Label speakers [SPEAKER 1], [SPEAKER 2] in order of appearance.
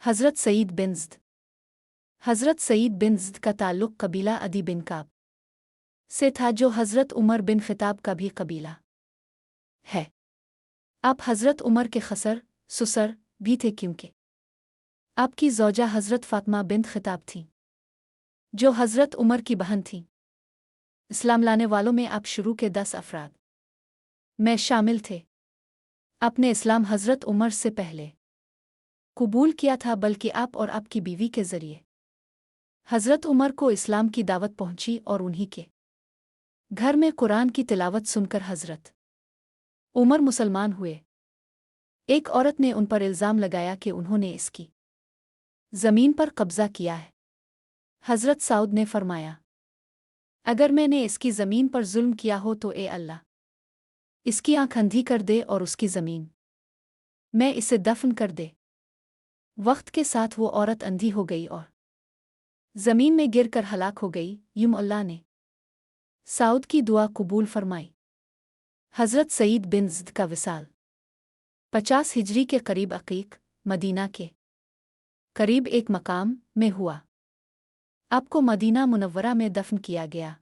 [SPEAKER 1] हज़रत सईद बिन ज़द। हज़रत सईद बिन ज़द का ताल्लुक़ कबीला अदी बिन काब से था, जो हज़रत उमर बिन ख़िताब का भी कबीला है। आप हज़रत उमर के खसर सुसर भी थे, क्योंकि आपकी ज़ौजा हज़रत फ़ातिमा बिन ख़िताब थीं, जो हज़रत उमर की बहन थीं। इस्लाम लाने वालों में आप शुरू के 10 अफराद में शामिल थे। आपने इस्लाम हज़रत उमर से पहले कबूल किया था, बल्कि आप और आपकी बीवी के ज़रिए हज़रत उमर को इस्लाम की दावत पहुंची, और उन्हीं के घर में कुरान की तिलावत सुनकर हज़रत उमर मुसलमान हुए। एक औरत ने उन पर इल्ज़ाम लगाया कि उन्होंने इसकी ज़मीन पर कब्ज़ा किया है। हज़रत साउद ने फरमाया, अगर मैंने इसकी ज़मीन पर जुल्म किया हो तो ए अल्लाह इसकी आँख अंधी कर दे और उसकी ज़मीन में इसे दफन कर दे। वक्त के साथ वो औरत अंधी हो गई और ज़मीन में गिरकर हलाक हो गई। यूं अल्लाह ने साउद की दुआ कबूल फरमाई। हज़रत सईद बिन ज़द का विसाल 50 हिजरी के करीब अकीक मदीना के करीब एक मकाम में हुआ। आपको मदीना मुनव्वरा में दफन किया गया।